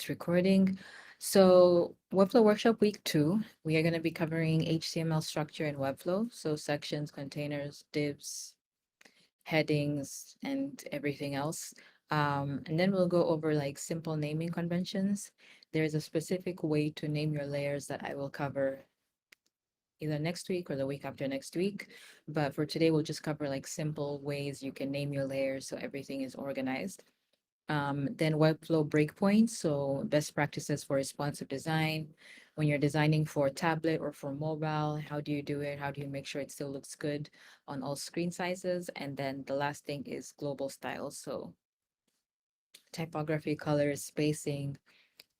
it's recording. So, Webflow Workshop Week 2, we are going to be covering HTML structure in Webflow. So, sections, containers, divs, headings, and everything else. And then we'll go over like simple naming conventions. There's a specific way to name your layers that I will cover either next week or the week after next week. But for today, we'll just cover like simple ways you can name your layers so everything is organized. Then Webflow breakpoints, so best practices for responsive design. When you're designing for tablet or for mobile, how do you do it? How do you make sure it still looks good on all screen sizes? And then the last thing is global styles, so typography, colors, spacing,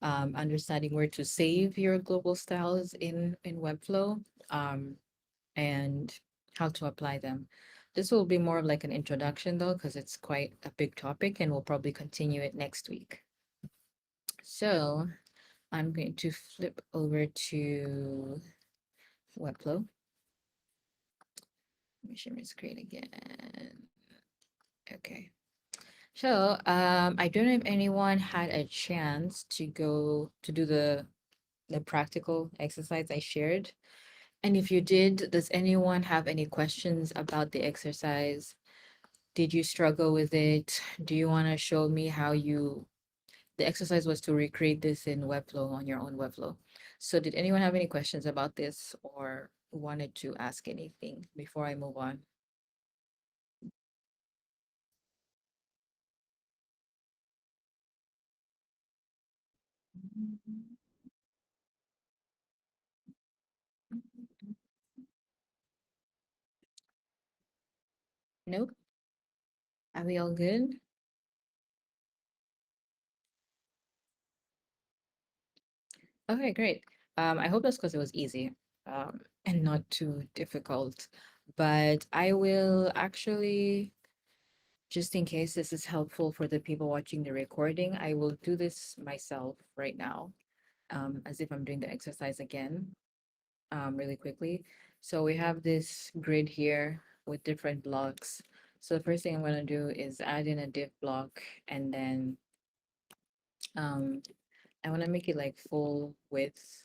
understanding where to save your global styles in Webflow, um, and how to apply them. This will be more of like an introduction though, because it's quite a big topic, and we'll probably continue it next week. So I'm going to flip over to Webflow. Let me share my screen again. Okay. So I don't know if anyone had a chance to go to do the practical exercise I shared. And if you did, does anyone have any questions about the exercise? Did you struggle with it? Do you want to show me how you, the exercise was to recreate this in Webflow on your own Webflow. So did anyone have any questions about this or wanted to ask anything before I move on? Nope. Are we all good? Okay, great. I hope that's because it was easy, and not too difficult. But I will actually, just in case this is helpful for the people watching the recording, I will do this myself right now, as if I'm doing the exercise again, really quickly. So we have this grid here with different blocks. So the first thing I'm going to do is add in a div block, and then um, I want to make it like full width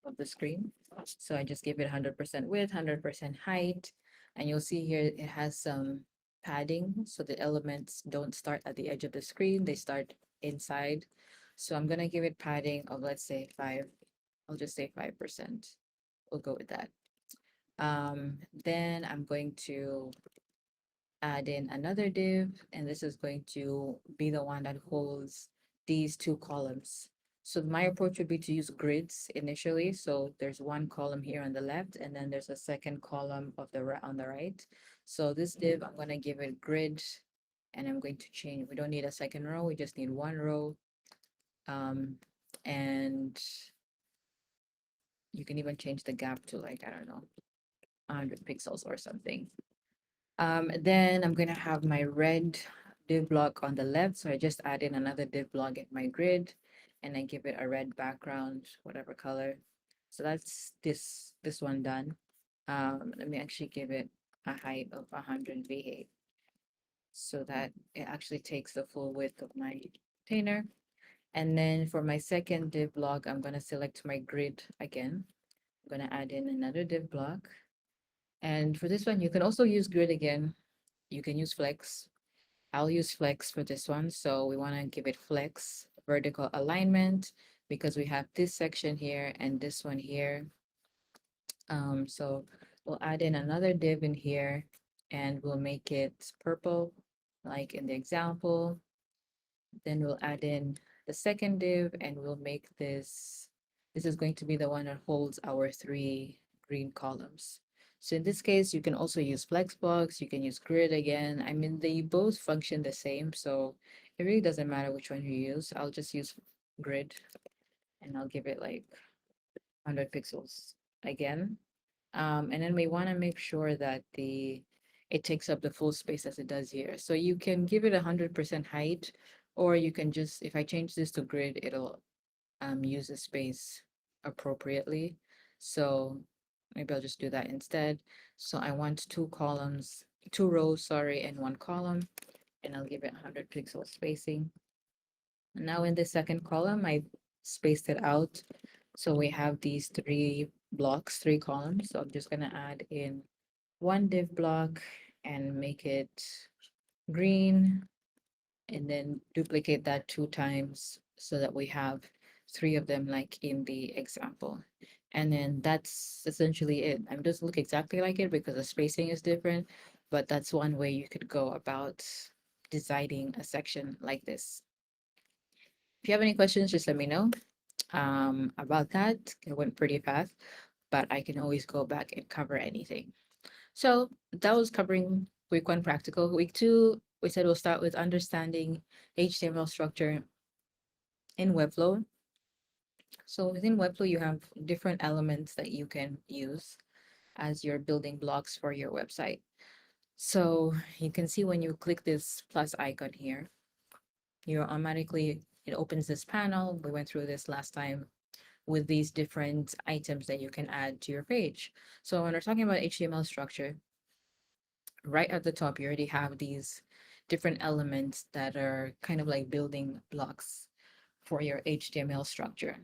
of the screen. So I just give it 100% width, 100% height. And you'll see here it has some padding. So the elements don't start at the edge of the screen, they start inside. So I'm going to give it padding of, let's say, 5. I'll just say 5%. We'll go with that. Then I'm going to add in another div, and this is going to be the one that holds these two columns. So my approach would be to use grids initially. So there's one column here on the left, and then there's a second column of the on the right. So this div, I'm going to give it grid, and I'm going to change. We don't need a second row. We just need one row. Um, and you can even change the gap to like, I don't know, 100 pixels or something. Then I'm gonna have my red div block on the left. So I just add in another div block in my grid and I give it a red background, whatever color. So that's this one done. Let me actually give it a height of 100 V8 so that it actually takes the full width of my container. And then for my second div block, I'm gonna select my grid again. I'm gonna add in another div block. And for this one, you can also use grid again. You can use flex. I'll use flex for this one. So we want to give it flex vertical alignment because we have this section here and this one here. So we'll add in another div in here and we'll make it purple, like in the example. Then we'll add in the second div and we'll make this is going to be the one that holds our 3 green columns. So in this case, you can also use Flexbox, you can use grid again. I mean, they both function the same, so it really doesn't matter which one you use. I'll just use grid and I'll give it like 100 pixels again. And then we want to make sure that it takes up the full space as it does here. So you can give it 100% height, or you can just, if I change this to grid, it'll use the space appropriately. So maybe I'll just do that instead. So I want 2 columns, 2 rows, sorry, and 1 column, and I'll give it 100 pixel spacing. Now in the second column, I spaced it out. So we have these three blocks, three columns. So I'm just gonna add in one div block and make it green, and then duplicate that two times so that we have three of them like in the example. And then that's essentially it. I'm just look exactly like it because the spacing is different, but that's one way you could go about designing a section like this. If you have any questions, just let me know about that. It went pretty fast, but I can always go back and cover anything. So that was covering week one practical. Week two, we said we'll start with understanding HTML structure in Webflow. So within Webflow, you have different elements that you can use as your building blocks for your website. So you can see when you click this plus icon here, you automatically, it opens this panel. We went through this last time with these different items that you can add to your page. So when we're talking about HTML structure, right at the top, you already have these different elements that are kind of like building blocks for your HTML structure.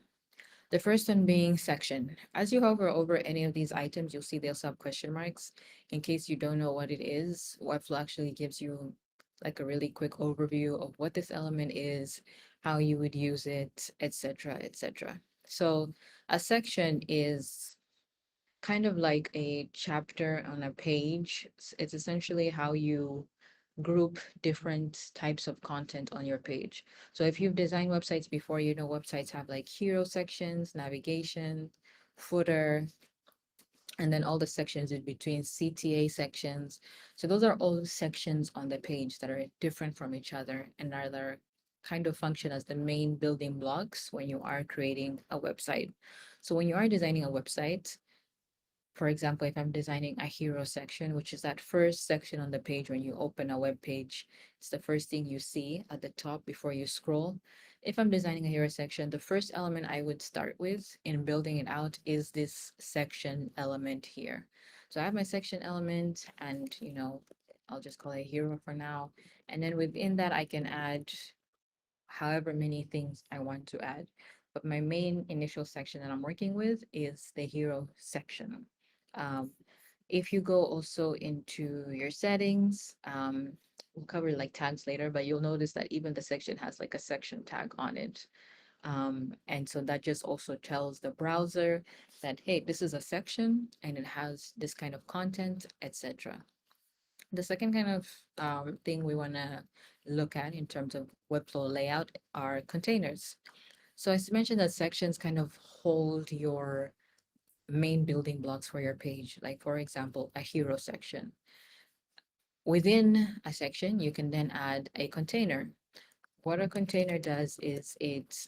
The first one being section. As you hover over any of these items, you'll see they'll have question marks. In case you don't know what it is, Webflow actually gives you like a really quick overview of what this element is, how you would use it, etc., etc. So a section is kind of like a chapter on a page. It's essentially how you group different types of content on your page. So if you've designed websites before, you know websites have like hero sections, navigation, footer, and then all the sections in between, CTA sections. So those are all sections on the page that are different from each other and are there kind of function as the main building blocks when you are creating a website. So when you are designing a website, for example, if I'm designing a hero section, which is that first section on the page when you open a web page, it's the first thing you see at the top before you scroll. If I'm designing a hero section, the first element I would start with in building it out is this section element here. So I have my section element and, I'll just call it hero for now. And then within that, I can add however many things I want to add. But my main initial section that I'm working with is the hero section. Um, if you go also into your settings, we'll cover like tags later, but you'll notice that even the section has like a section tag on it. And so that just also tells the browser that, hey, this is a section and it has this kind of content, etc. The second kind of thing we want to look at in terms of Webflow layout are containers. So I mentioned that sections kind of hold your main building blocks for your page. Like for example, a hero section. Within a section, you can then add a container. What a container does is it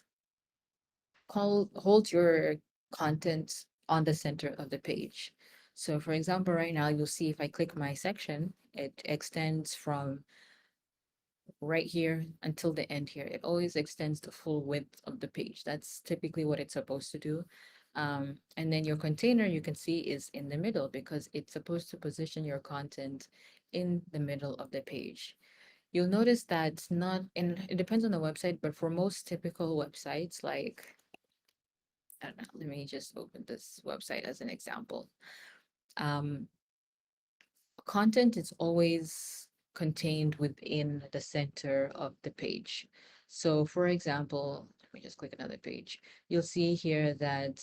holds your content on the center of the page. So for example, right now, you'll see if I click my section, it extends from right here until the end here. It always extends the full width of the page. That's typically what it's supposed to do. And then your container, you can see, is in the middle because it's supposed to position your content in the middle of the page. You'll notice that not, and it depends on the website, but for most typical websites, like, I don't know, let me just open this website as an example. Um, Content is always contained within the center of the page. So for example, let me just click another page. You'll see here that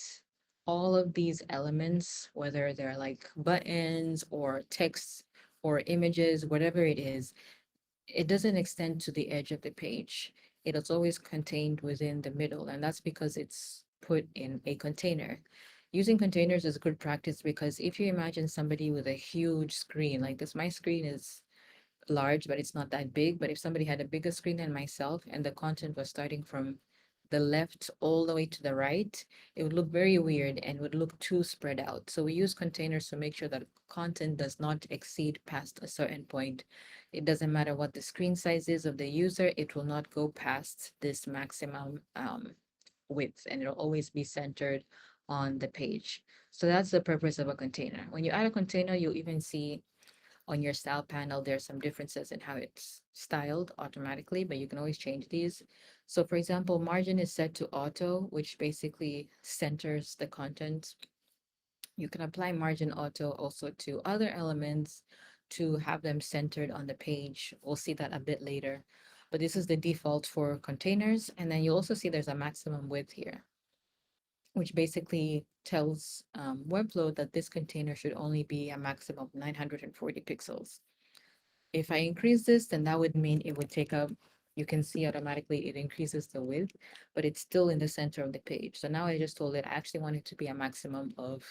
all of these elements, whether they're like buttons or text or images, whatever it is, it doesn't extend to the edge of the page. It is always contained within the middle, and that's because it's put in a container. Using containers is good practice because if you imagine somebody with a huge screen like this, my screen is large, but it's not that big. But if somebody had a bigger screen than myself and the content was starting from the left all the way to the right, it would look very weird and would look too spread out. So we use containers to make sure that content does not exceed past a certain point. It doesn't matter what the screen size is of the user, it will not go past this maximum width and it'll always be centered on the page. So that's the purpose of a container. When you add a container, you'll even see on your style panel, there's some differences in how it's styled automatically, but you can always change these. So for example, margin is set to auto, which basically centers the content. You can apply margin auto also to other elements to have them centered on the page. We'll see that a bit later. But this is the default for containers. And then you also see there's a maximum width here, which basically tells Webflow that this container should only be a maximum of 940 pixels. If I increase this, then that would mean it would take up, you can see automatically it increases the width, but it's still in the center of the page. So now I just told it I actually want it to be a maximum of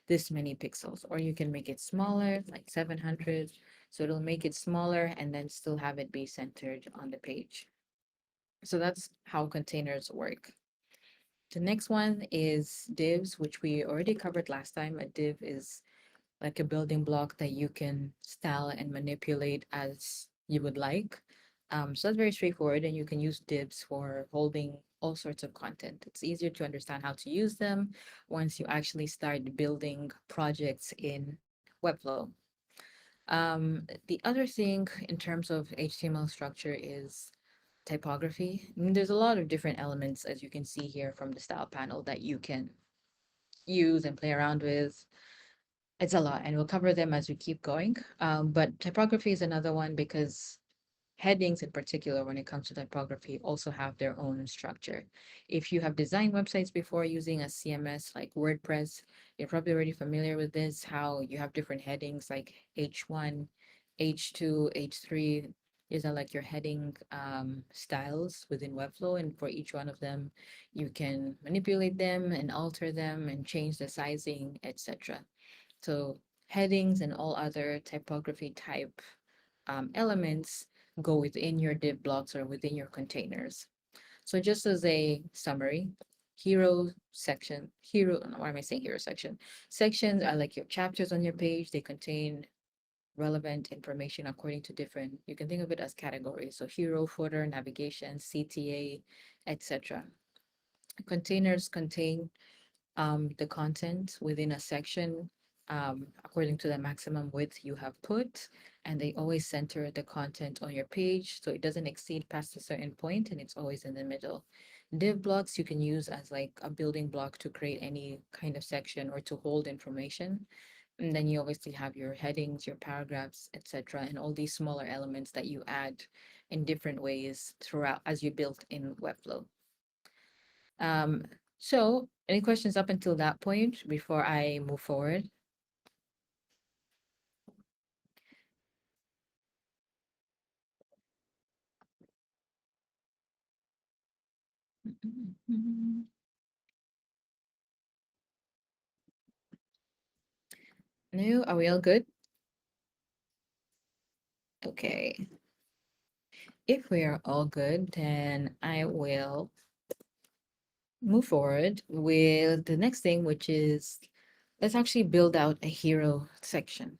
this many pixels, or you can make it smaller, like 700. So it'll make it smaller and then still have it be centered on the page. So that's how containers work. The next one is divs, which we already covered last time. A div is like a building block that you can style and manipulate as you would like. So that's very straightforward, and you can use divs for holding all sorts of content. It's easier to understand how to use them once you actually start building projects in Webflow. The other thing in terms of HTML structure is typography. I mean, there's a lot of different elements, as you can see here from the style panel, that you can use and play around with. It's a lot, and we'll cover them as we keep going. But typography is another one because headings in particular, when it comes to typography, also have their own structure. If you have designed websites before using a CMS like WordPress, you're probably already familiar with this, how you have different headings like H1, H2, H3. These are like your heading styles within Webflow, and for each one of them, you can manipulate them and alter them and change the sizing, etc. So headings and all other typography type elements go within your div blocks or within your containers. So just as a summary, hero section, hero, why am I saying hero section? Sections are like your chapters on your page. They contain relevant information according to different, you can think of it as categories. So hero, footer, navigation, CTA, etc. Containers contain the content within a section according to the maximum width you have put, and they always center the content on your page so it doesn't exceed past a certain point and it's always in the middle. Div blocks you can use as like a building block to create any kind of section or to hold information. And then you obviously have your headings, your paragraphs, etc., and all these smaller elements that you add in different ways throughout as you build in Webflow. Um, so, any questions up until that point before I move forward? No, are we all good? Okay. If we are all good, then I will move forward with the next thing, which is let's actually build out a hero section.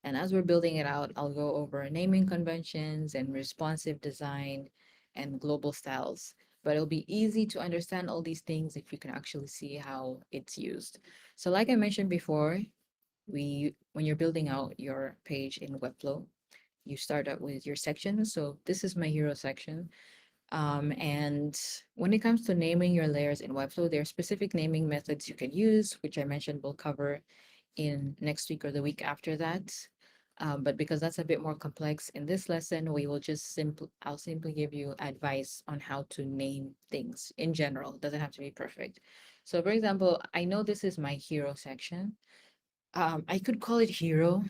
And as we're building it out, I'll go over naming conventions and responsive design and global styles. But it'll be easy to understand all these things if you can actually see how it's used. So like I mentioned before, when you're building out your page in Webflow, you start out with your sections. So this is my hero section. And when it comes to naming your layers in Webflow, there are specific naming methods you can use, which I mentioned we'll cover in next week or the week after that. But because that's a bit more complex in this lesson, we will just I'll simply give you advice on how to name things in general. It doesn't have to be perfect. So for example, I know this is my hero section. I could call it hero,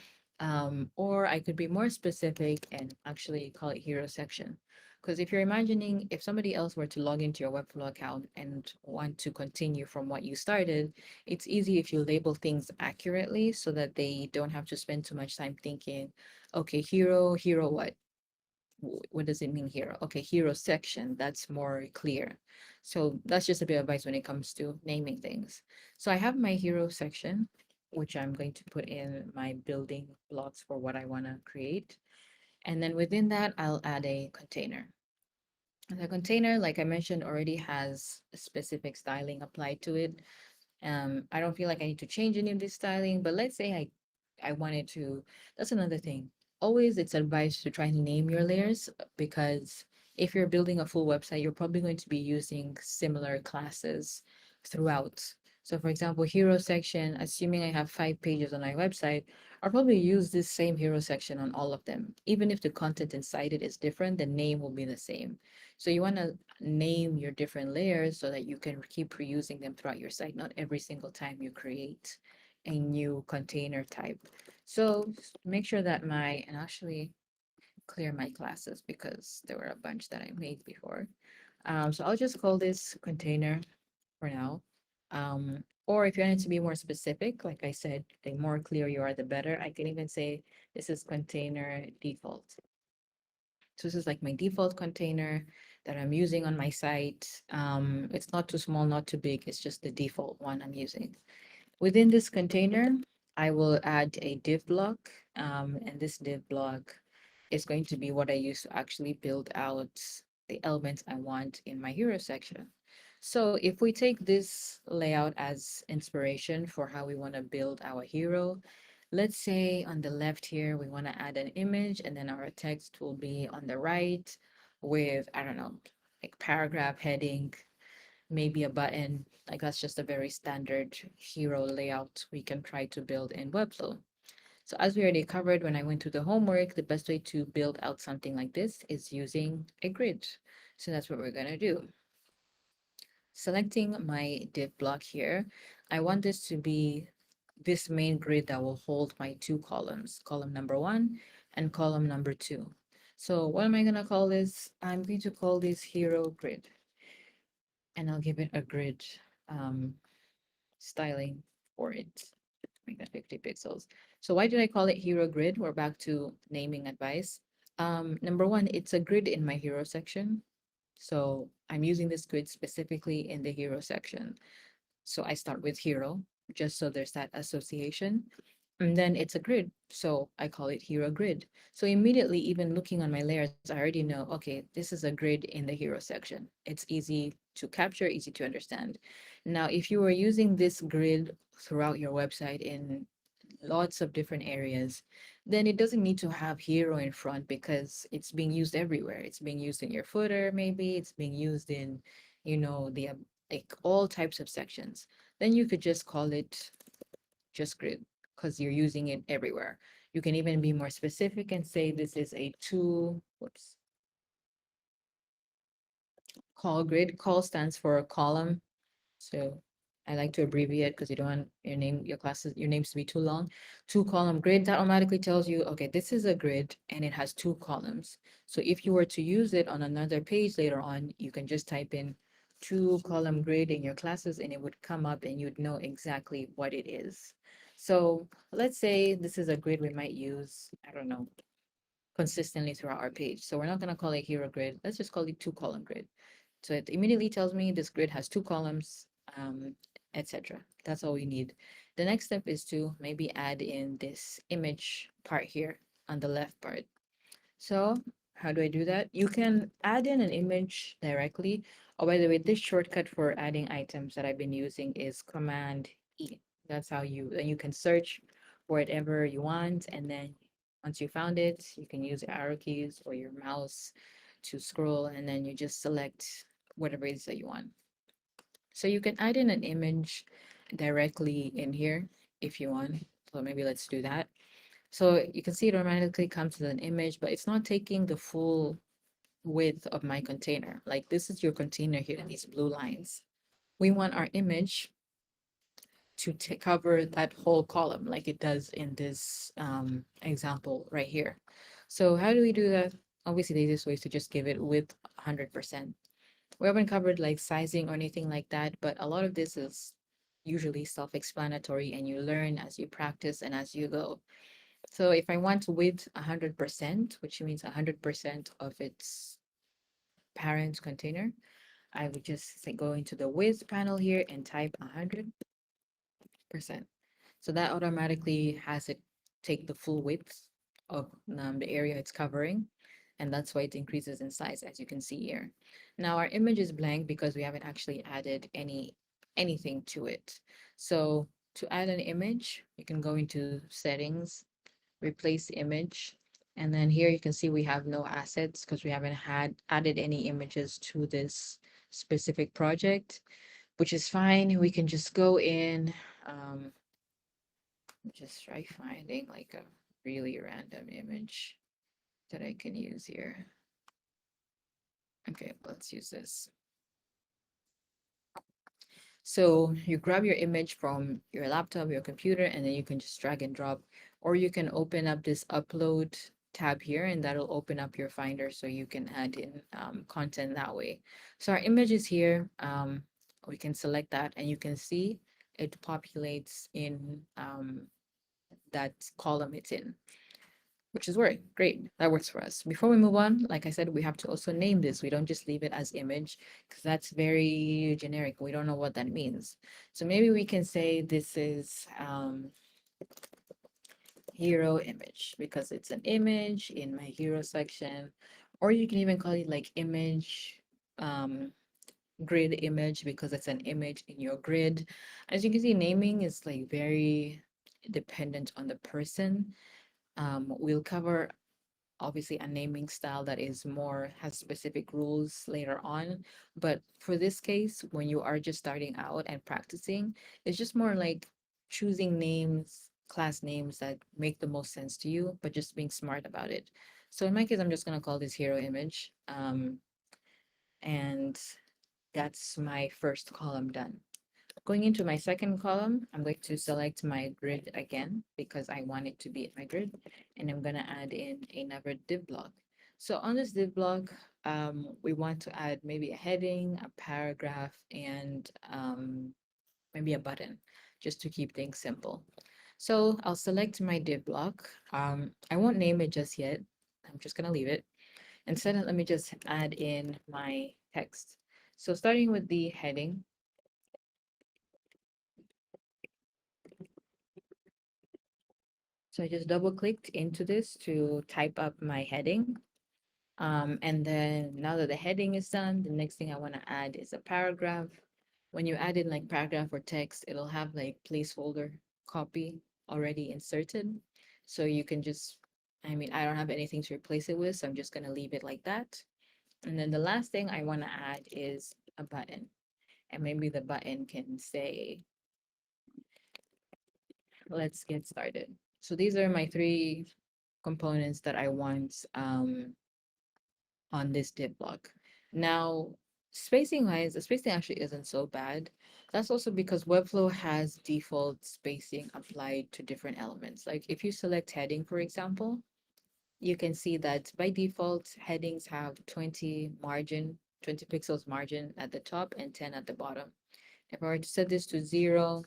or I could be more specific and actually call it hero section. Because if you're imagining if somebody else were to log into your Webflow account and want to continue from what you started, it's easy if you label things accurately so that they don't have to spend too much time thinking, okay, hero, hero what? What does it mean hero? Okay, hero section, that's more clear. So that's just a bit of advice when it comes to naming things. So I have my hero section, which I'm going to put in my building blocks for what I want to create. And then within that, I'll add a container. And the container, like I mentioned, already has a specific styling applied to it. I don't feel like I need to change any of this styling, but let's say I I wanted to, that's another thing. Always it's advised to try and name your layers because if you're building a full website, you're probably going to be using similar classes throughout. So for example, hero section, assuming I have 5 pages on my website, I'll probably use this same hero section on all of them. Even if the content inside it is different, the name will be the same. So you want to name your different layers so that you can keep reusing them throughout your site, not every single time you create a new container type. So make sure that and actually clear my classes because there were a bunch that I made before. So I'll just call this container for now. Or if you want it to be more specific, like I said, the more clear you are, the better. I can even say this is container default. So this is like my default container that I'm using on my site. It's not too small, not too big. It's just the default one I'm using. Within this container, I will add a div block, and this div block is going to be what I use to actually build out the elements I want in my hero section. So if we take this layout as inspiration for how we want to build our hero, let's say on the left here, we want to add an image and then our text will be on the right with, I don't know, like paragraph heading, maybe a button. Like that's just a very standard hero layout we can try to build in Webflow. So as we already covered when I went to the homework, the best way to build out something like this is using a grid. So that's what we're gonna do. Selecting my div block here, I want this to be this main grid that will hold my two columns, column number one and column number two. So what am I gonna call this? I'm going to call this hero grid and I'll give it a grid um, styling for it. Make that 50 pixels. So why did I call it hero grid? We're back to naming advice. Number one, it's a grid in my hero section. So I'm using this grid specifically in the hero section. So I start with hero, just so there's that association. And then it's a grid. So I call it hero grid. So immediately, even looking on my layers, I already know, okay, this is a grid in the hero section. It's easy to capture, easy to understand. Now, if you were using this grid throughout your website in lots of different areas, then it doesn't need to have hero in front because it's being used everywhere. It's being used in your footer, maybe it's being used in, the like all types of sections. Then you could just call it just grid because you're using it everywhere. You can even be more specific and say this is a call grid. Call stands for column. So I like to abbreviate because you don't want your names to be too long. Two column grid, that automatically tells you, okay, this is a grid and it has two columns. So if you were to use it on another page later on, you can just type in two column grid in your classes and it would come up and you'd know exactly what it is. So let's say this is a grid we might use, I don't know, consistently throughout our page. So we're not going to call it hero grid. Let's just call it two column grid. So it immediately tells me this grid has two columns, etc. That's all we need. The next step is to maybe add in this image part here on the left part. So how do I do that? You can add in an image directly. Oh, by the way, this shortcut for adding items that I've been using is Command E. That's how then you can search for whatever you want. And then once you found it, you can use your arrow keys or your mouse to scroll and then you just select whatever it is that you want. So you can add in an image directly in here if you want. So maybe let's do that. So you can see it automatically comes with an image, but it's not taking the full width of my container. Like this is your container here, these blue lines. We want our image to cover that whole column like it does in this example right here. So how do we do that? Obviously, the easiest way is to just give it width 100%. We haven't covered like sizing or anything like that, but a lot of this is usually self-explanatory and you learn as you practice and as you go. So if I want width 100%, which means 100% of its parent container, I would just say go into the width panel here and type 100%. So that automatically has it take the full width of the area it's covering. And that's why it increases in size, as you can see here. Now our image is blank because we haven't actually added anything to it. So to add an image, you can go into settings, replace image. And then here you can see we have no assets because we haven't had added any images to this specific project, which is fine. We can just go in, um, just try finding like a really random image that I can use here. Okay, let's use this. So you grab your image from your laptop, your computer, and then you can just drag and drop, or you can open up this upload tab here and that'll open up your Finder so you can add in content that way. So our image is here. We can select that and you can see it populates in that column it's in, which is great. That works for us. Before we move on, like I said, we have to also name this. We don't just leave it as image because that's very generic. We don't know what that means. So maybe we can say this is hero image because it's an image in my hero section. Or you can even call it like image grid image because it's an image in your grid. As you can see, naming is like very dependent on the person. We'll cover obviously a naming style that is more has specific rules later on, but for this case when you are just starting out and practicing, it's just more like choosing names, class names that make the most sense to you, but just being smart about it. So in my case, I'm just going to call this hero image, and that's my first column done. Going into my second column, I'm going to select my grid again because I want it to be in my grid, and I'm going to add in another div block. So on this div block, we want to add maybe a heading, a paragraph, and maybe a button, just to keep things simple. So I'll select my div block. I won't name it just yet. I'm just going to leave it. Instead, let me just add in my text. So starting with the heading, so I just double clicked into this to type up my heading. And then now that the heading is done, the next thing I want to add is a paragraph. When you add in like paragraph or text, it'll have like placeholder copy already inserted. So you can just, I mean, I don't have anything to replace it with, so I'm just going to leave it like that. And then the last thing I want to add is a button. And maybe the button can say, let's get started. So these are my three components that I want on this div block. Now, spacing wise, the spacing actually isn't so bad. That's also because Webflow has default spacing applied to different elements. Like if you select heading, for example, you can see that by default, headings have 20 margin, 20 pixels margin at the top and 10 at the bottom. If I were to set this to 0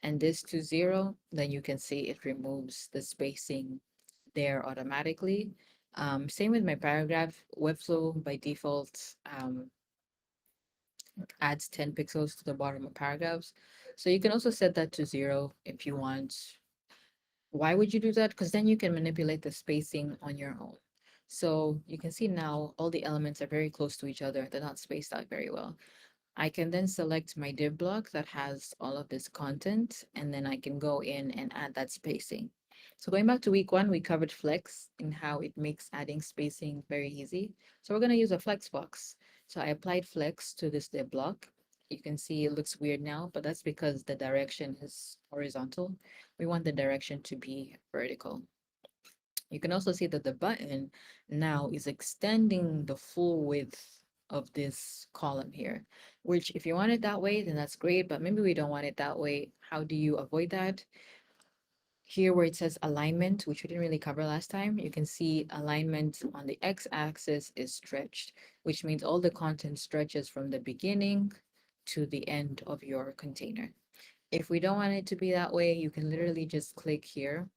and this to 0, then you can see it removes the spacing there automatically. Same with my paragraph. Webflow by default adds 10 pixels to the bottom of paragraphs. So you can also set that to 0 if you want. Why would you do that? Because then you can manipulate the spacing on your own. So you can see now all the elements are very close to each other. They're not spaced out very well. I can then select my div block that has all of this content, and then I can go in and add that spacing. So going back to week 1, we covered flex and how it makes adding spacing very easy. So we're going to use a Flexbox. So I applied flex to this div block. You can see it looks weird now, but that's because the direction is horizontal. We want the direction to be vertical. You can also see that the button now is extending the full width of this column here, which if you want it that way, then that's great, but maybe we don't want it that way. How do you avoid that? Here where it says alignment, which we didn't really cover last time, you can see alignment on the x-axis is stretched, which means all the content stretches from the beginning to the end of your container. If we don't want it to be that way, you can literally just click here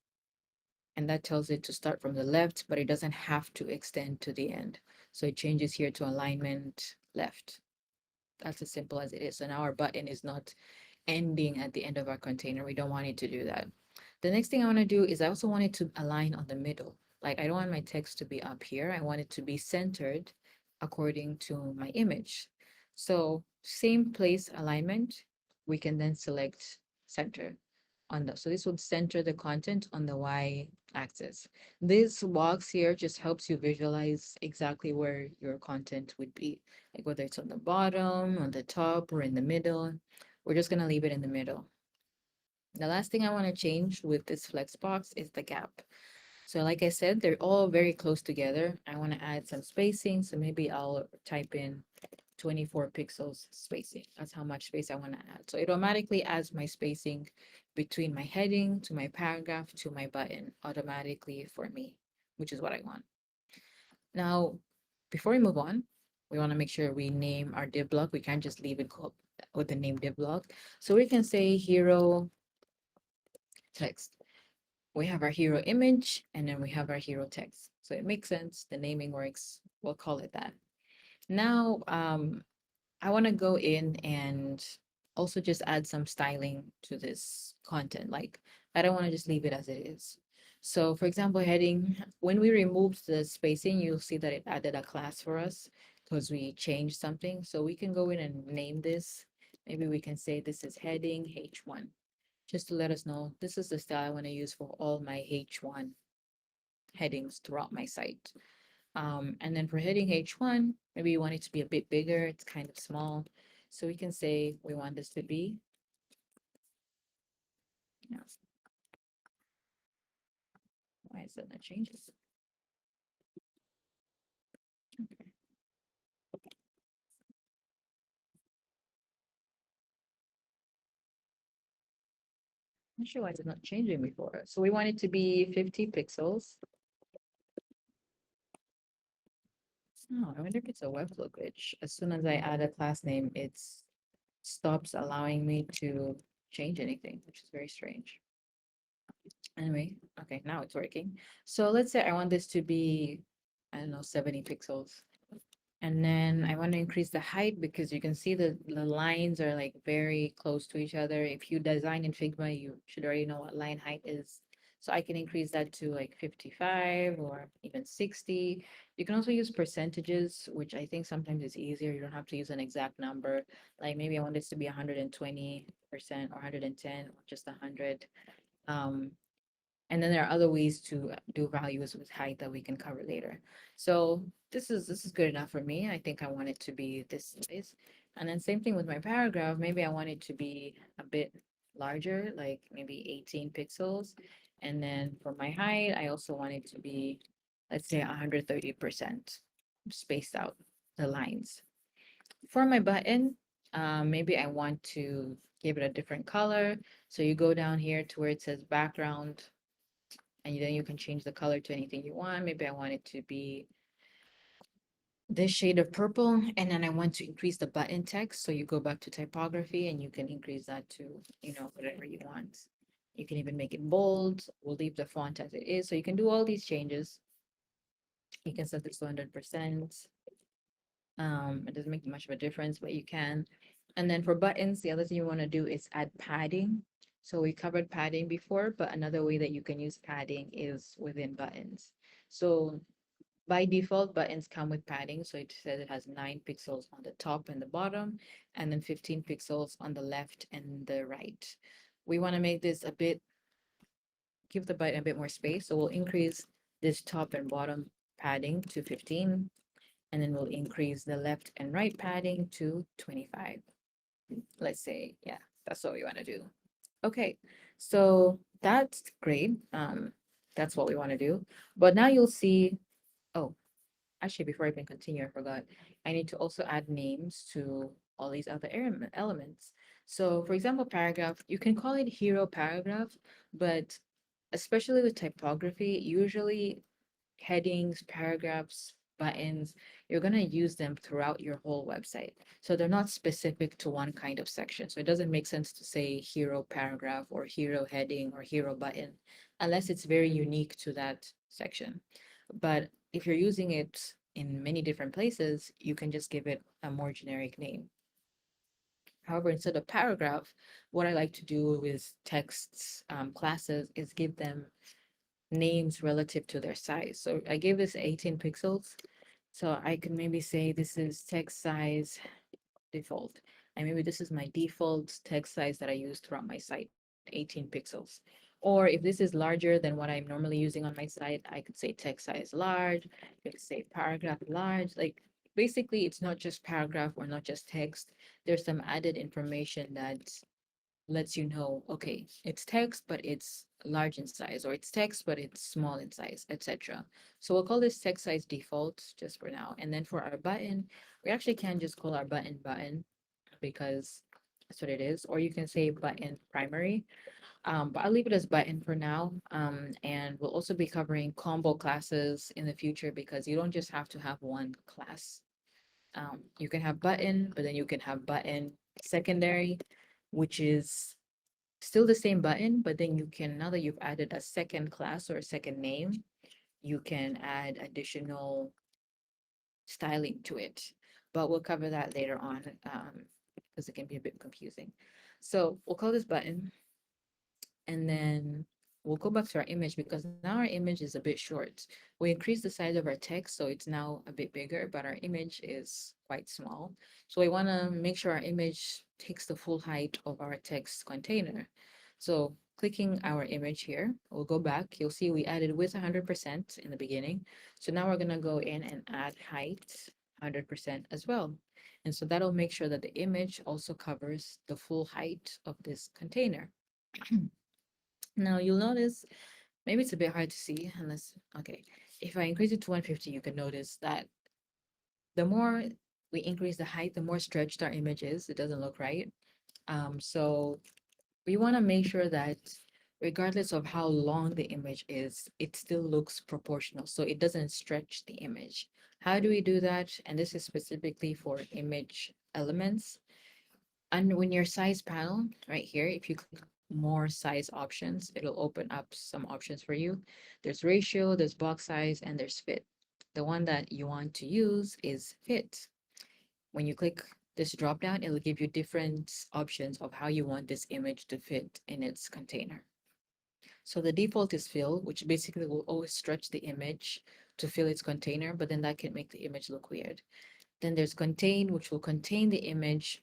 and that tells it to start from the left, but it doesn't have to extend to the end. So it changes here to alignment left. That's as simple as it is. So now our button is not ending at the end of our container. We don't want it to do that. The next thing I want to do is I also want it to align on the middle. Like I don't want my text to be up here. I want it to be centered according to my image. So same place alignment, we can then select center on the, so this would center the content on the Y axis. This box here just helps you visualize exactly where your content would be, like whether it's on the bottom, on the top, or in the middle. We're just gonna leave it in the middle. The last thing I want to change with this flex box is the gap. So like I said, they're all very close together. I want to add some spacing, so maybe I'll type in 24 pixels spacing. That's how much space I want to add. So it automatically adds my spacing between my heading to my paragraph to my button automatically for me, which is what I want. Now, before we move on, we want to make sure we name our div block. We can't just leave it with the name div block. So we can say hero text. We have our hero image and then we have our hero text. So it makes sense. The naming works. We'll call it that. Now, I want to go in and also just add some styling to this content. Like, I don't want to just leave it as it is. So for example, heading, when we removed the spacing, you'll see that it added a class for us because we changed something. So we can go in and name this. Maybe we can say this is heading H1, just to let us know this is the style I want to use for all my H1 headings throughout my site. And then for heading H1, maybe you want it to be a bit bigger. It's kind of small. So we can say we want this to be, yeah, why is that not changing? Okay. Not sure why it's not changing before. So we want it to be 50 pixels. Oh, I wonder if it's a Webflow glitch. As soon as I add a class name, it stops allowing me to change anything, which is very strange. Anyway, okay, now it's working. So let's say I want this to be, I don't know, 70 pixels. And then I want to increase the height because you can see the lines are like very close to each other. If you design in Figma, you should already know what line height is. So I can increase that to like 55 or even 60. You can also use percentages, which I think sometimes is easier. You don't have to use an exact number. Like maybe I want this to be 120% or 110 or just 100. Um, and then there are other ways to do values with height that we can cover later. So this is good enough for me. I think I want it to be this size. And then same thing with my paragraph. Maybe I want it to be a bit larger, like maybe 18 pixels. And then for my height, I also want it to be, let's say 130% spaced out the lines. For my button, maybe I want to give it a different color. So you go down here to where it says background, and then you can change the color to anything you want. Maybe I want it to be this shade of purple, and then I want to increase the button text. So you go back to typography and you can increase that to, whatever you want. You can even make it bold. We'll leave the font as it is. So you can do all these changes. You can set this to 100%. It doesn't make much of a difference, but you can. And then for buttons, the other thing you want to do is add padding. So we covered padding before, but another way that you can use padding is within buttons. So by default, buttons come with padding. So it says it has 9 pixels on the top and the bottom, and then 15 pixels on the left and the right. We want to make this a bit, give the button a bit more space. So we'll increase this top and bottom padding to 15, and then we'll increase the left and right padding to 25. Let's say, yeah, that's what we want to do. Okay, so that's great. That's what we want to do. But now you'll see, oh, actually, before I even continue, I forgot. I need to also add names to all these other elements. So for example, paragraph, you can call it hero paragraph, but especially with typography, usually headings, paragraphs, buttons, you're going to use them throughout your whole website. So they're not specific to one kind of section. So it doesn't make sense to say hero paragraph or hero heading or hero button unless it's very unique to that section. But if you're using it in many different places, you can just give it a more generic name. However, instead of paragraph, what I like to do with texts classes is give them names relative to their size. So I gave this 18 pixels. So I can maybe say this is text size default. And maybe this is my default text size that I use throughout my site. 18 pixels. Or if this is larger than what I'm normally using on my site, I could say text size large, I could say paragraph large. Like basically, it's not just paragraph or not just text. There's some added information that lets you know, okay, it's text, but it's large in size, or it's text, but it's small in size, etc. So we'll call this text size default just for now. And then for our button, we actually can just call our button because that's what it is. Or you can say button primary. But I'll leave it as button for now. And we'll also be covering combo classes in the future because you don't just have to have one class. You can have button, but then you can have button secondary, which is still the same button, but then you can, now that you've added a second class or a second name, you can add additional styling to it. But we'll cover that later on because it can be a bit confusing. So we'll call this button, and then we'll go back to our image because now our image is a bit short. We increased the size of our text, so it's now a bit bigger, but our image is quite small. So we want to make sure our image takes the full height of our text container. So clicking our image here, we'll go back. You'll see we added width 100% in the beginning. So now we're going to go in and add height 100% as well. And so that'll make sure that the image also covers the full height of this container. Now you'll notice, maybe it's a bit hard to see unless, okay, if I increase it to 150, you can notice that the more we increase the height, the more stretched our image is. It doesn't look right. So we want to make sure that regardless of how long the image is, it still looks proportional. So it doesn't stretch the image. How do we do that? And this is specifically for image elements. And when your size panel right here, if you click more size options, it'll open up some options for you. There's ratio, there's box size, and there's fit. The one that you want to use is fit. When you click this drop down, it'll give you different options of how you want this image to fit in its container. So the default is fill, which basically will always stretch the image to fill its container, but then that can make the image look weird. Then there's contain, which will contain the image.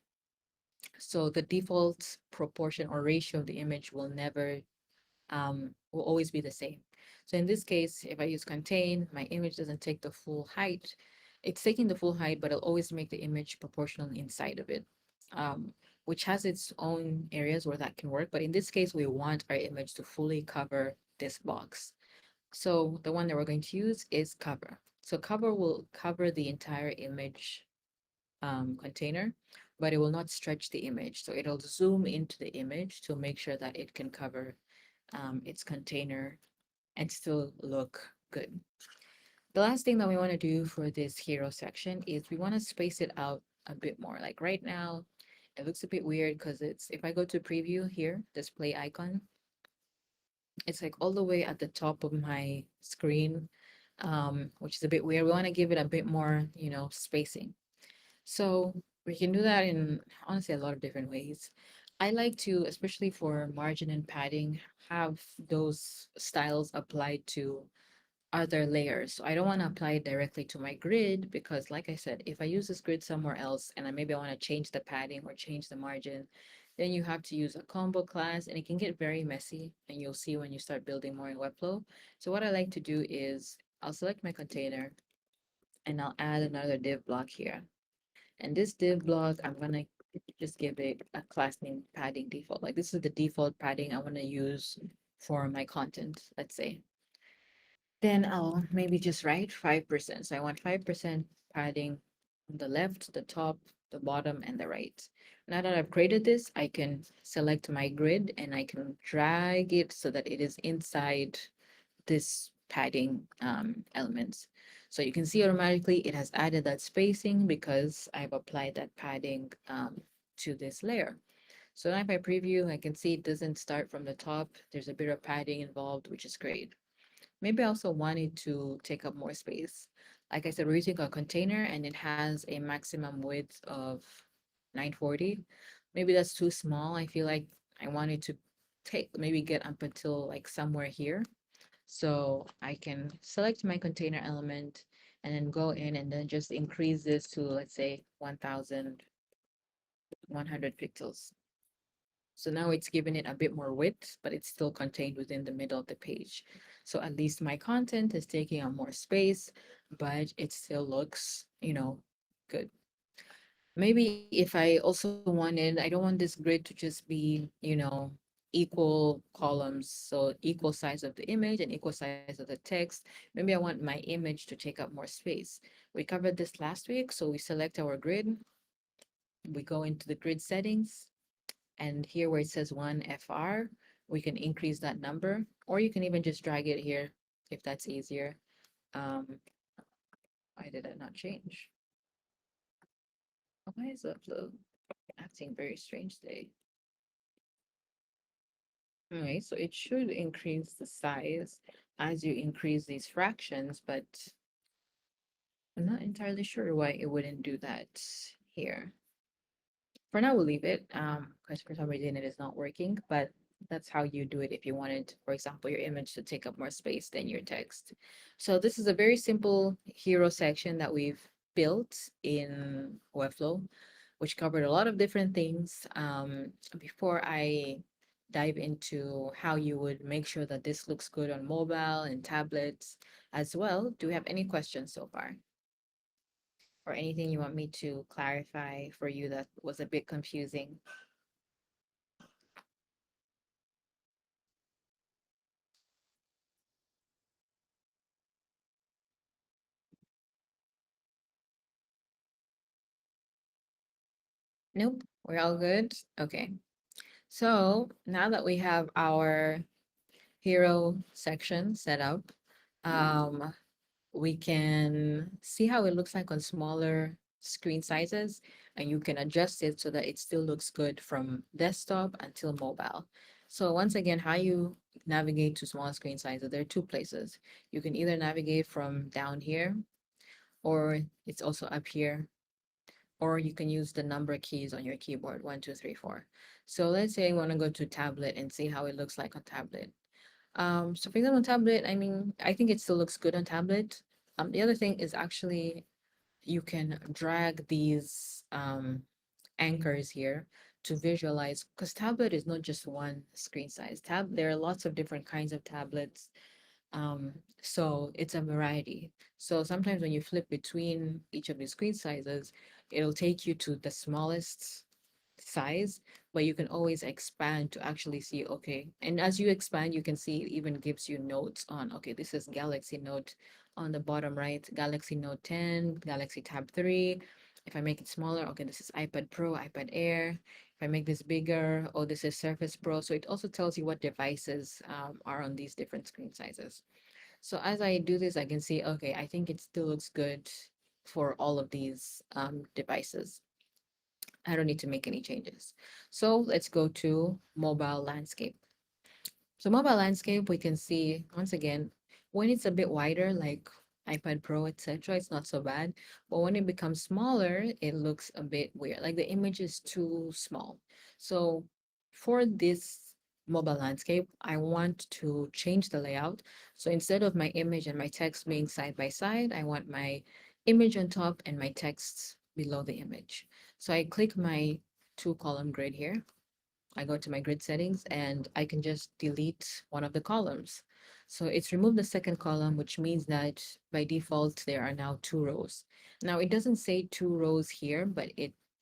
So the default proportion or ratio of the image will always be the same. So in this case, if I use contain, my image doesn't take the full height. It's taking the full height, but it'll always make the image proportional inside of it, which has its own areas where that can work. But in this case, we want our image to fully cover this box. So the one that we're going to use is cover. So cover will cover the entire image container, but it will not stretch the image. So it'll zoom into the image to make sure that it can cover its container and still look good. The last thing that we want to do for this hero section is we want to space it out a bit more. Like right now, it looks a bit weird because if I go to preview here, display icon, it's like all the way at the top of my screen, which is a bit weird. We want to give it a bit more, spacing. So we can do that in honestly a lot of different ways. I like to, especially for margin and padding, have those styles applied to other layers. So I don't want to apply it directly to my grid because, like I said, if I use this grid somewhere else and maybe I want to change the padding or change the margin, then you have to use a combo class and it can get very messy. And you'll see when you start building more in Webflow. So what I like to do is I'll select my container and I'll add another div block here. And this div block, I'm gonna just give it a class name padding default. Like this is the default padding I want to use for my content, let's say. Then I'll maybe just write 5%. So I want 5% padding on the left, the top, the bottom, and the right. Now that I've created this, I can select my grid and I can drag it so that it is inside this padding elements. So you can see automatically it has added that spacing because I've applied that padding to this layer. So now if I preview, I can see it doesn't start from the top. There's a bit of padding involved, which is great. Maybe I also wanted to take up more space. Like I said, we're using a container and it has a maximum width of 940. Maybe that's too small. I feel like I wanted to maybe get up until like somewhere here. So I can select my container element and then go in and then just increase this to, let's say, 1100 pixels. So now it's giving it a bit more width, but it's still contained within the middle of the page. So at least my content is taking up more space, but it still looks, good. Maybe if I also wanted, I don't want this grid to just be, equal columns. So equal size of the image and equal size of the text. Maybe I want my image to take up more space. We covered this last week. So we select our grid. We go into the grid settings. And here where it says 1FR, we can increase that number, or you can even just drag it here if that's easier. Um, why did it not change? Why is Upload acting very strange today? Okay, so it should increase the size as you increase these fractions, but I'm not entirely sure why it wouldn't do that here. For now, we'll leave it, because for some reason it is not working, but that's how you do it if you wanted, for example, your image to take up more space than your text. So this is a very simple hero section that we've built in Webflow, which covered a lot of different things. Before I dive into how you would make sure that this looks good on mobile and tablets as well, do you have any questions so far? Or anything you want me to clarify for you that was a bit confusing? Nope, we're all good. Okay. So now that we have our hero section set up, um, we can see how it looks like on smaller screen sizes, and you can adjust it so that it still looks good from desktop until mobile. So once again, how you navigate to small screen sizes, there are two places. You can either navigate from down here, or it's also up here, or you can use the number keys on your keyboard, 1, 2, 3, 4. So let's say I want to go to tablet and see how it looks like on tablet. So for example, on tablet, I mean, I think it still looks good on tablet. The other thing is actually you can drag these anchors here to visualize, because tablet is not just one screen size. There are lots of different kinds of tablets, um, so it's a variety. So sometimes when you flip between each of the screen sizes, it'll take you to the smallest size, but you can always expand to actually see, okay. And as you expand, you can see it even gives you notes on, okay, this is Galaxy Note on the bottom right, Galaxy Note 10, Galaxy Tab 3. If I make it smaller, okay, this is iPad Pro, iPad Air. If I make this bigger, oh, this is Surface Pro. So it also tells you what devices are on these different screen sizes. So as I do this, I can see, okay, I think it still looks good for all of these devices. I don't need to make any changes. So let's go to mobile landscape. So mobile landscape, we can see once again, when it's a bit wider, like iPad Pro, etc., it's not so bad. But when it becomes smaller, it looks a bit weird. Like the image is too small. So for this mobile landscape, I want to change the layout. So instead of my image and my text being side by side, I want my image on top and my text below the image. So I click my two column grid here. I go to my grid settings and I can just delete one of the columns. So it's removed the second column, which means that by default, there are now two rows. Now it doesn't say two rows here, but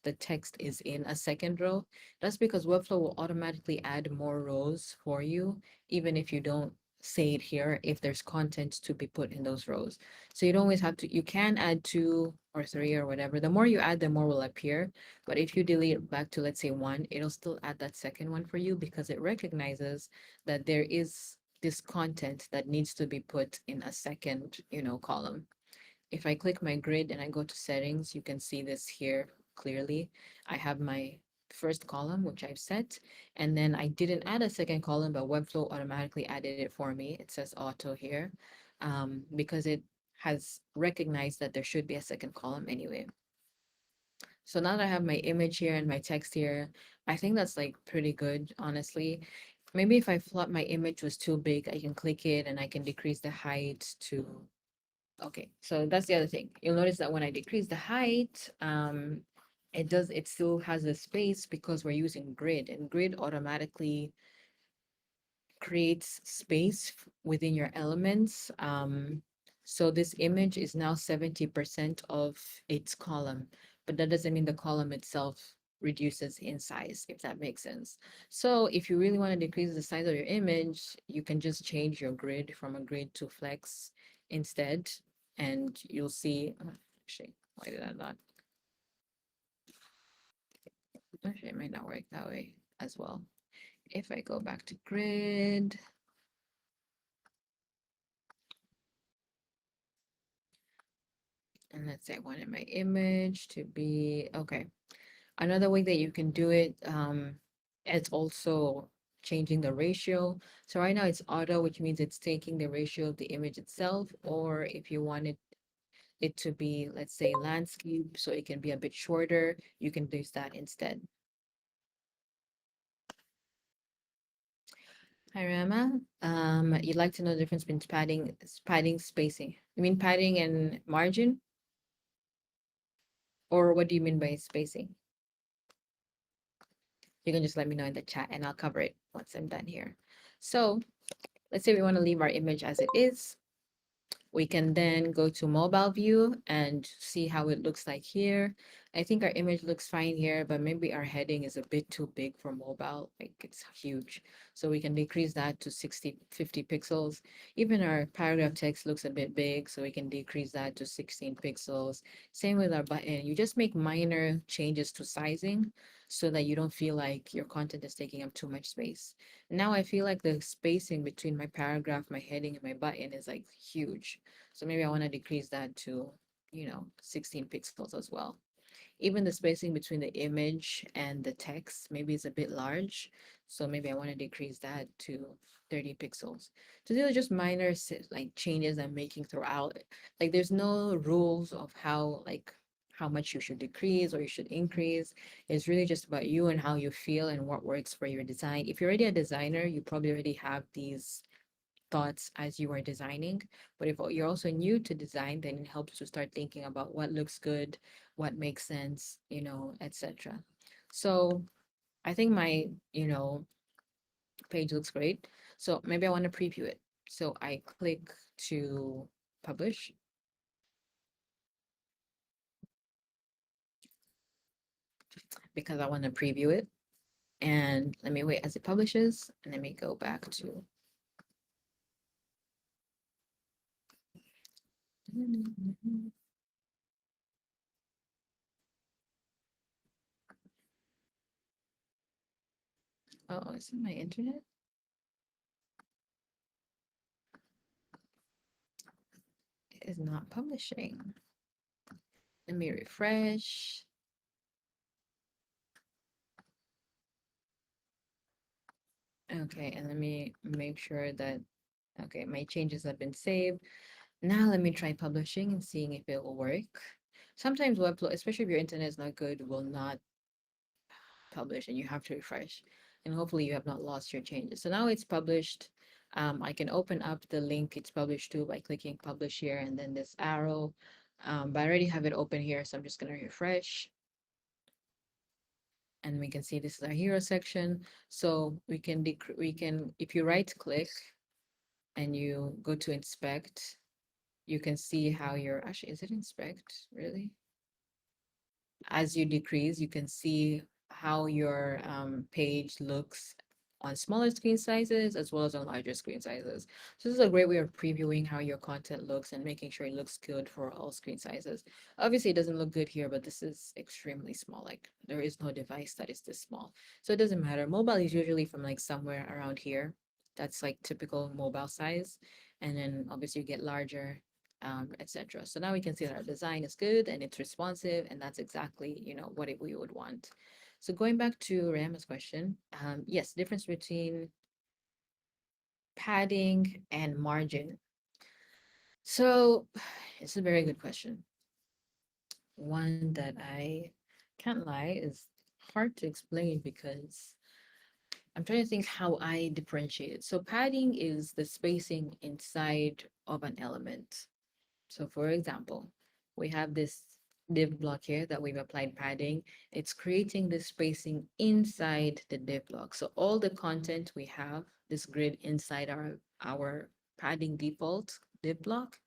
the text is in a second row. That's because Webflow will automatically add more rows for you, even if you don't say it here, if there's content to be put in those rows. So you don't always have to, you can add two or three or whatever. The more you add, the more will appear. But if you delete back to, let's say, one, it'll still add that second one for you because it recognizes that there is this content that needs to be put in a second, column. If I click my grid and I go to settings, you can see this here clearly. I have my first column, which I've set, and then I didn't add a second column, but Webflow automatically added it for me. It says auto here, because it has recognized that there should be a second column anyway. So now that I have my image here and my text here, I think that's like pretty good, honestly. Maybe if I thought my image was too big, I can click it and I can decrease the height to, okay, so that's the other thing. You'll notice that when I decrease the height, it still has a space because we're using grid, and grid automatically creates space within your elements. So this image is now 70% of its column, but that doesn't mean the column itself reduces in size, if that makes sense. So if you really want to decrease the size of your image, you can just change your grid from a grid to flex instead, and you'll see, actually, why did I not? Actually, it might not work that way as well. If I go back to grid, and let's say I wanted my image to be, okay. Another way that you can do it, it's also changing the ratio. So right now it's auto, which means it's taking the ratio of the image itself, or if you wanted it to be, let's say, landscape, so it can be a bit shorter, you can use that instead. Hi, Rama. You'd like to know the difference between padding, spacing. You mean padding and margin? Or what do you mean by spacing? You can just let me know in the chat and I'll cover it once I'm done here. So let's say we want to leave our image as it is. We can then go to mobile view and see how it looks like here. I think our image looks fine here, but maybe our heading is a bit too big for mobile, like it's huge. So we can decrease that to 50 pixels. Even our paragraph text looks a bit big, so we can decrease that to 16 pixels. Same with our button. You just make minor changes to sizing so that you don't feel like your content is taking up too much space. Now I feel like the spacing between my paragraph, my heading, and my button is like huge. So maybe I want to decrease that to, 16 pixels as well. Even the spacing between the image and the text maybe is a bit large. So maybe I want to decrease that to 30 pixels. So these are just minor like changes I'm making throughout. Like there's no rules of how much you should decrease or you should increase. It's really just about you and how you feel and what works for your design. If you're already a designer, you probably already have these thoughts as you are designing. But if you're also new to design, then it helps to start thinking about what looks good, what makes sense, etc. So I think my, page looks great. So maybe I want to preview it. So I click to publish because I want to preview it. And let me wait as it publishes, and let me go back to. Oh, is it my internet? It is not publishing. Let me refresh. Okay, and let me make sure that, okay, my changes have been saved. Now let me try publishing and seeing if it will work. Sometimes Webflow, especially if your internet is not good, will not publish and you have to refresh. And hopefully you have not lost your changes. So now it's published. I can open up the link it's published to by clicking publish here and then this arrow. But I already have it open here, so I'm just gonna refresh. And we can see this is our hero section. So if you right click and you go to inspect, you can see how actually, is it inspect, really? As you decrease, you can see how your page looks on smaller screen sizes as well as on larger screen sizes. So this is a great way of previewing how your content looks and making sure it looks good for all screen sizes. Obviously, it doesn't look good here, but this is extremely small. Like there is no device that is this small. So it doesn't matter. Mobile is usually from like somewhere around here. That's like typical mobile size. And then obviously you get larger, etc. So now we can see that our design is good and it's responsive, and that's exactly what we would want. So going back to Rama's question, yes, difference between padding and margin. So it's a very good question. One that I can't lie is hard to explain because I'm trying to think how I differentiate it. So padding is the spacing inside of an element. So for example, we have this div block here that we've applied padding, it's creating the spacing inside the div block. So all the content we have, this grid inside our padding default div block,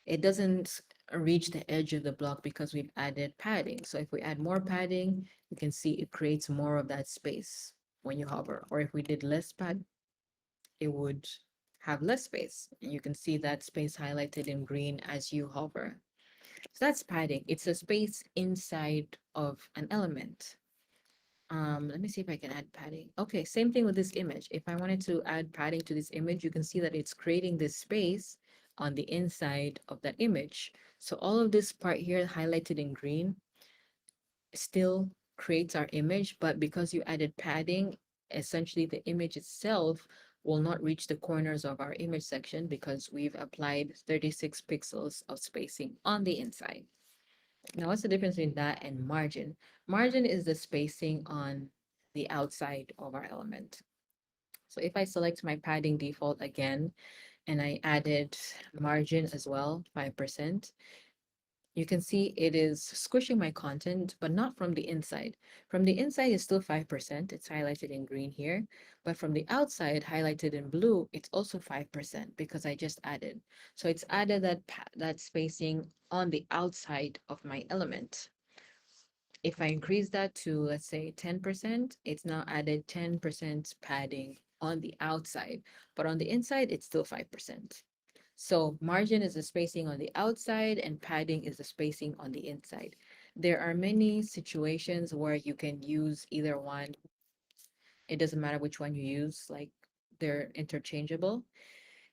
it doesn't reach the edge of the block because we've added padding. So if we add more padding, you can see it creates more of that space when you hover. Or if we did less pad, it would have less space. And you can see that space highlighted in green as you hover. So that's padding. It's a space inside of an element. Let me see if I can add padding. Okay, same thing with this image. If I wanted to add padding to this image, you can see that it's creating this space on the inside of that image. So all of this part here highlighted in green still creates our image, but because you added padding, essentially the image itself will not reach the corners of our image section because we've applied 36 pixels of spacing on the inside. Now, what's the difference between that and margin? Margin is the spacing on the outside of our element. So if I select my padding default again, and I added margin as well, 5%, you can see it is squishing my content, but not from the inside. From the inside, it's still 5%. It's highlighted in green here. But from the outside, highlighted in blue, it's also 5% because I just added. So it's added that spacing on the outside of my element. If I increase that to, let's say, 10%, it's now added 10% padding on the outside. But on the inside, it's still 5%. So margin is the spacing on the outside and padding is the spacing on the inside. There are many situations where you can use either one. It doesn't matter which one you use, like they're interchangeable.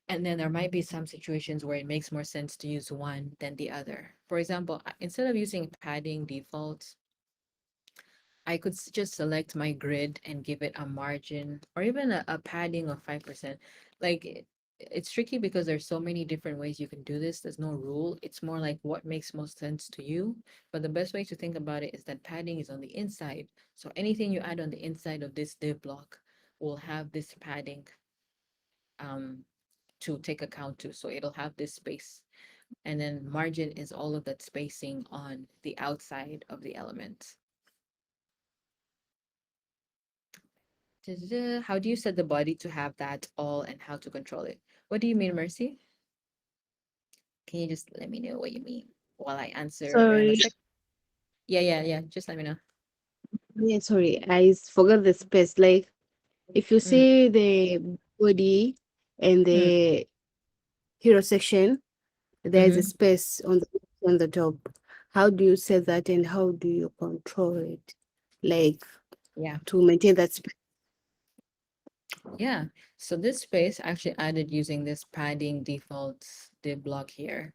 And then there might be some situations where it makes more sense to use one than the other. For example, instead of using padding default, I could just select my grid and give it a margin or even a padding of 5%. Like it's tricky because there's so many different ways you can do this. There's no rule. It's more like what makes most sense to you. But the best way to think about it is that padding is on the inside. So anything you add on the inside of this div block will have this padding um, to take account to. So it'll have this space. And then margin is all of that spacing on the outside of the element. How do you set the body to have that all and how to control it? What do you mean, Mercy? Can you just let me know what you mean while I answer Sorry, Randall's second? Yeah, yeah, yeah. Just let me know. yeah, sorry, forgot the space. Like if you Mm, see the body and mm, the hero section, there's a mm-hmm. space on the top. How do you set that and how do you control it? Like Yeah, to maintain that space. yeah. So this space actually added using this padding default div block here.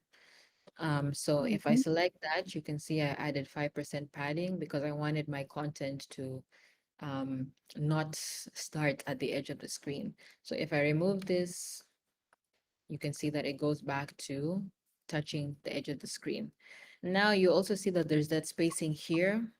So if I Mhm. select that, you can see I added 5% padding because I wanted my content to not start at the edge of the screen. So if I remove this, you can see that it goes back to touching the edge of the screen. Now you also see that there's that spacing here.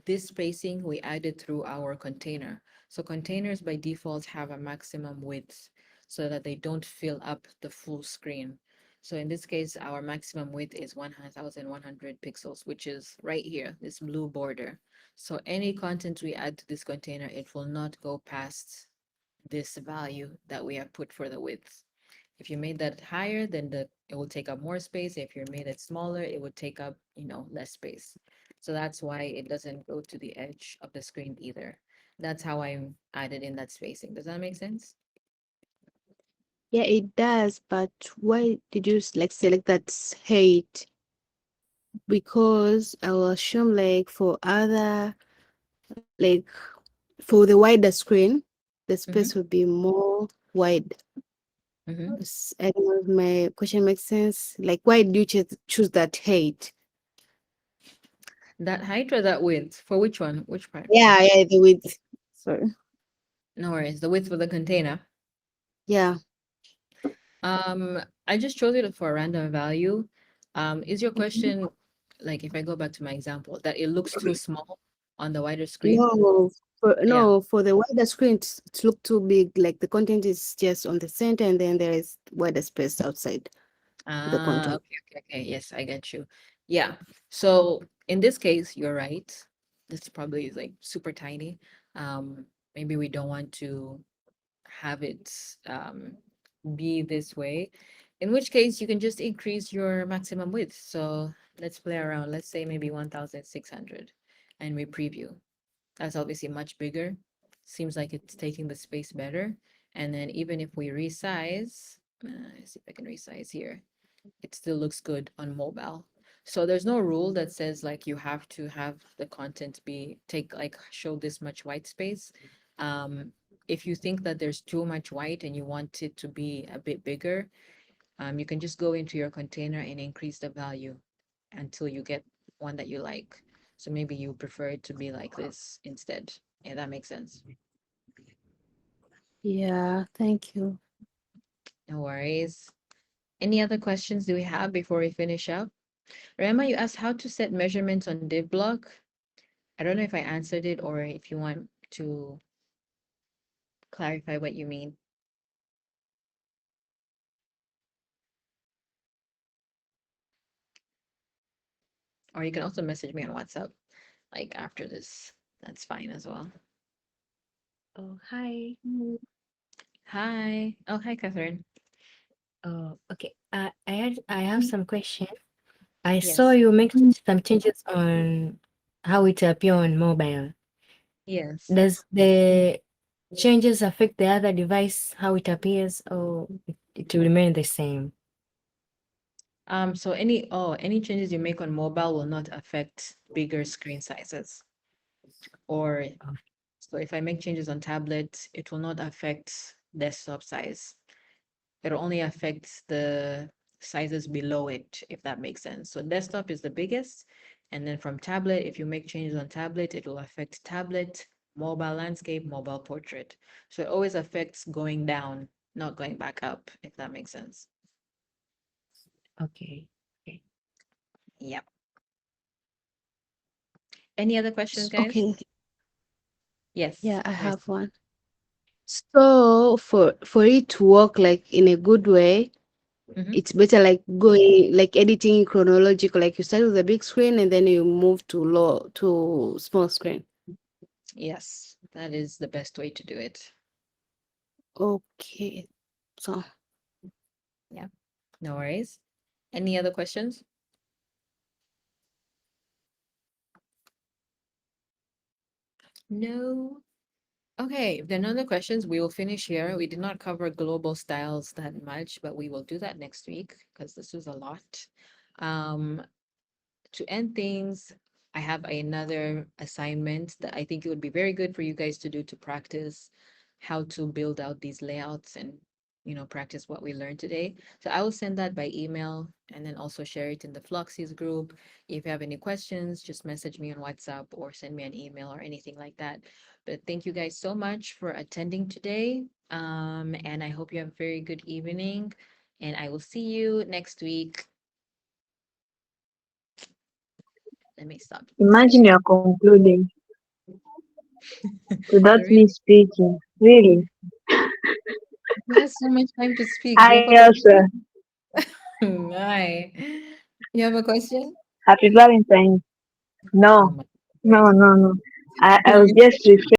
This spacing we added through our container. So containers by default have a maximum width so that they don't fill up the full screen. So in this case, our maximum width is 1100 pixels, which is right here, this blue border. So any content we add to this container, it will not go past this value that we have put for the width. If you made that higher, then it will take up more space. If you made it smaller, it would take up, less space. So that's why it doesn't go to the edge of the screen either. That's how I added in that spacing. Does that make sense? Yeah, it does, but why did you like select that height? Because I will assume like like for the wider screen, the Mm-hmm. space would be more wide. Mm-hmm. I don't know if my question makes sense. Like, why do you choose that height? That height or that width? For which one? Which part? Yeah, yeah, the width. Sorry. No worries. The width for the container. Yeah. I just chose it for a random value. Is your Mhm. question, like if I go back to my example, that it looks too small on the wider screen? No, Yeah. for the wider screen, it look too big. Like the content is just on the center, and then there is wider space outside the Ah, content. okay, okay, okay. Yes, I get you. Yeah. So in this case, you're right. This probably is like super tiny. Maybe we don't want to have it be this way. In which case, you can just increase your maximum width. So let's play around. Let's say maybe 1,600, and we preview. That's obviously much bigger. Seems like it's taking the space better. And then even if we resize, let's see if I can resize here, it still looks good on mobile. So there's no rule that says like you have to have the content be take like show this much white space. Um, if you think that there's too much white and you want it to be a bit bigger, you can just go into your container and increase the value until you get one that you like. So maybe you prefer it to be like this instead. Yeah, that makes sense. Yeah, thank you. No worries. Any other questions do we have before we finish up? Remember, you asked how to set measurements on div block. I don't know if I answered it or if you want to clarify what you mean. Or you can also message me on WhatsApp like after this. That's fine as well. Oh, hi. Hi. Oh, hi, Catherine. Oh, okay. I have some question. I saw Yes. you make some changes on how it appear on mobile. Yes. Does the changes affect the other device how it appears, or it will remain the same? So any changes you make on mobile will not affect bigger screen sizes. Or Oh, so if I make changes on tablet, it will not affect desktop size. It'll only affect the sizes below it, if that makes sense. So desktop is the biggest, and then from tablet, if you make changes on tablet, it will affect tablet, mobile landscape, mobile portrait. So it always affects going down, not going back up, if that makes sense. okay. Okay. Yep. Any other questions, guys? Okay, Yes, yeah, I there's. have one. So for it to work like in a good way, Mhm. it's better like going like editing chronological. Like you start with a big screen and then you move to small screen. Yes, that is the best way to do it. Okay, so Yeah, no worries. Any other questions? No. Okay, if there are no other questions, we will finish here. We did not cover global styles that much, but we will do that next week because this was a lot. Um, to end things, I have another assignment that I think it would be very good for you guys to do to practice how to build out these layouts and practice what we learned today. So I will send that by email and then also share it in the Fluxies group. If you have any questions, just message me on WhatsApp or send me an email or anything like that. But thank you guys so much for attending today. And I hope you have a very good evening. And I will see you next week. Let me stop Imagine sharing. you're concluding without me Really? speaking. Really? You have so much time to speak. Do you I have a also question? Hi. You have a question? happy Valentine's. Oh No, my no, God. no, no. I was just referring